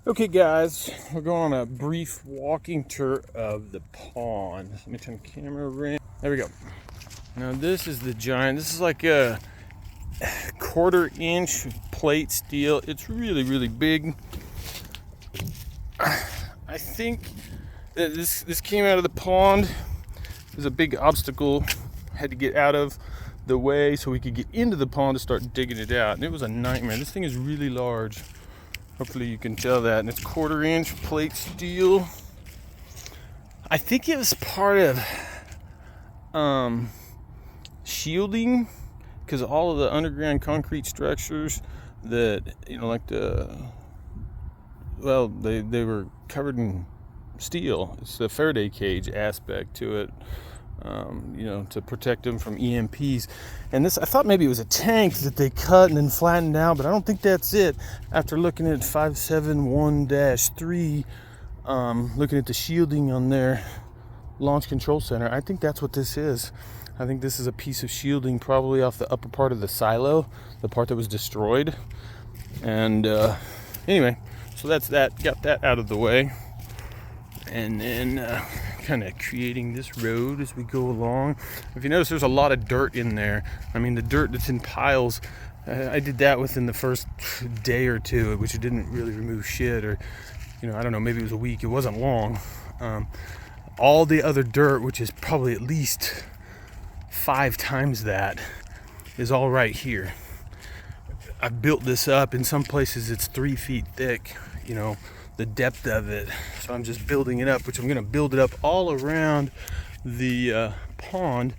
Okay, guys, we're going on a brief walking tour of the pond. Let me turn the camera around. There we go. Now, this is the giant. This is like a quarter-inch plate steel. It's really, really big. I think that this came out of the pond. There's a big obstacle. Had to get out of the way so we could get into the pond to start digging it out. And it was a nightmare. This thing is really large. Hopefully you can tell that. And it's quarter-inch plate steel. I think it was part of shielding, because all of the underground concrete structures that, like they were covered in steel. It's the Faraday cage aspect to it, to protect them from EMPs. And this, I thought maybe it was a tank that they cut and then flattened out, but I don't think that's it. After looking at 571-3, looking at the shielding on their launch control center, I think that's what this is. I think this is a piece of shielding, probably off the upper part of the silo, the part that was destroyed. And anyway, so that's that. Got that out of the way. And then kind of creating this road as we go along. If you notice, there's a lot of dirt in there. I mean, the dirt that's in piles, I did that within the first day or two, which it didn't really remove shit, or, I don't know, maybe it was a week. It wasn't long. All the other dirt, which is probably at least 5 times that, is all right here. I built this up. In some places it's 3 feet thick, the depth of it. So I'm just building it up, which I'm going to build it up all around the pond,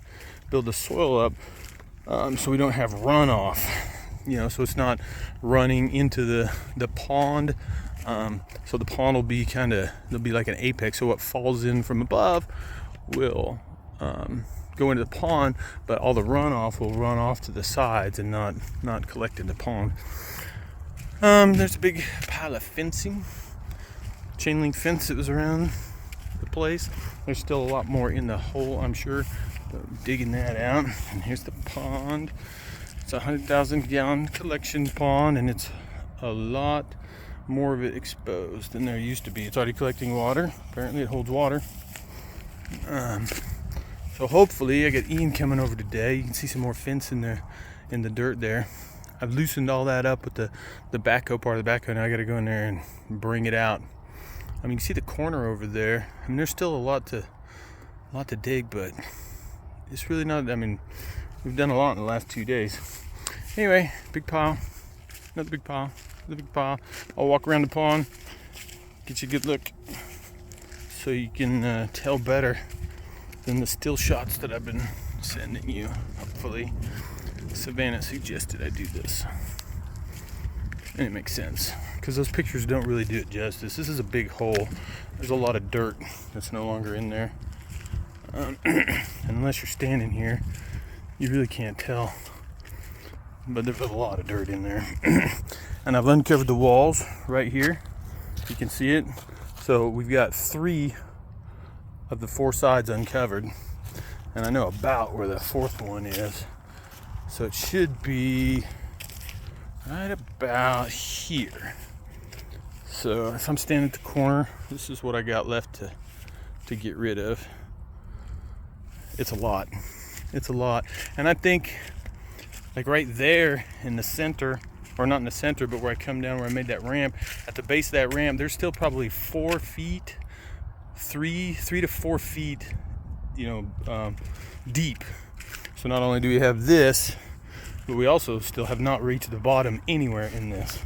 build the soil up, so we don't have runoff, so it's not running into the pond. So the pond will be there'll be like an apex. So what falls in from above will go into the pond, but all the runoff will run off to the sides and not collect in the pond. There's a big pile of fencing, chain link fence that was around the place. There's still a lot more in the hole, I'm sure, but digging that out. And here's the pond. It's a 100,000 gallon collection pond, and it's a lot more of it exposed than there used to be. It's already collecting water. Apparently it holds water. So hopefully, I got Ian coming over today. You can see some more fence in the dirt there. I've loosened all that up with the backhoe part of the backhoe. Now I got to go in there and bring it out. I mean, you can see the corner over there. I mean, there's still a lot to dig, but it's really not. I mean, we've done a lot in the last 2 days. Anyway, big pile, another big pile, another big pile. I'll walk around the pond, get you a good look, so you can tell better than the still shots that I've been sending you. Hopefully, Savannah suggested I do this, and it makes sense, because those pictures don't really do it justice. This is a big hole. There's a lot of dirt that's no longer in there. And unless you're standing here, you really can't tell. But there's a lot of dirt in there. And I've uncovered the walls right here. You can see it. So we've got 3 of the 4 sides uncovered. And I know about where the 4th one is. So it should be right about here. So if I'm standing at the corner, this is what I got left to get rid of. It's a lot. It's a lot. And I think, like right there in the center, or not in the center, but where I come down, where I made that ramp, at the base of that ramp, there's still probably 4 feet, 3 to 4 feet, deep. So not only do we have this, but we also still have not reached the bottom anywhere in this.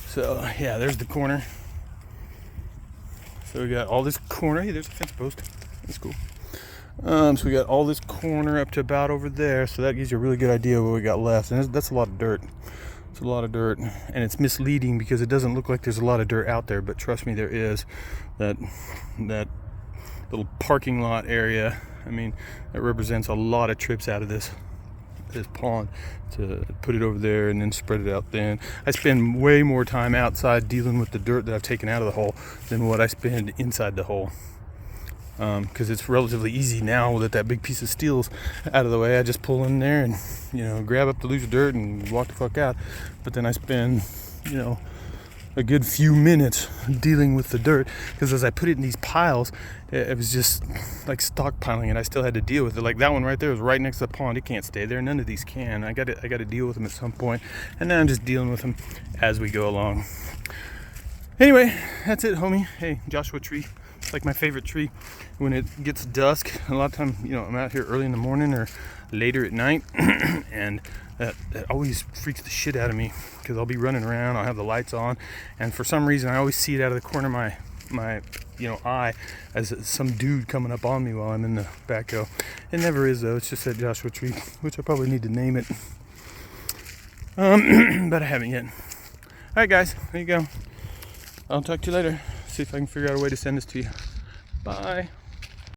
So yeah, there's the corner. So we got all this corner. Hey, there's a fence post. That's cool. So we got all this corner up to about over there. So that gives you a really good idea of what we got left. And that's a lot of dirt. It's a lot of dirt, and it's misleading because it doesn't look like there's a lot of dirt out there, but trust me, there is. That little parking lot area, I mean, that represents a lot of trips out of this pond to put it over there and then spread it out. Then I spend way more time outside dealing with the dirt that I've taken out of the hole than what I spend inside the hole, because it's relatively easy now that big piece of steel's out of the way. I just pull in there and grab up the loose dirt and walk the fuck out. But then I spend a good few minutes dealing with the dirt, because as I put it in these piles, it was just like stockpiling, and I still had to deal with it. Like that one right there was right next to the pond. It can't stay there. None of these can. I got to deal with them at some point, and then I'm just dealing with them as we go along. Anyway, that's it, homie. Hey, Joshua tree. It's like my favorite tree. When it gets dusk, a lot of time, you know, I'm out here early in the morning or later at night, and that always freaks the shit out of me, because I'll be running around, I'll have the lights on, and for some reason I always see it out of the corner of my eye as some dude coming up on me while I'm in the backhoe. It never is though. It's just that Joshua tree, which I probably need to name it, but I haven't yet. All right, guys, there you go. I'll talk to you later. See if I can figure out a way to send this to you. Bye.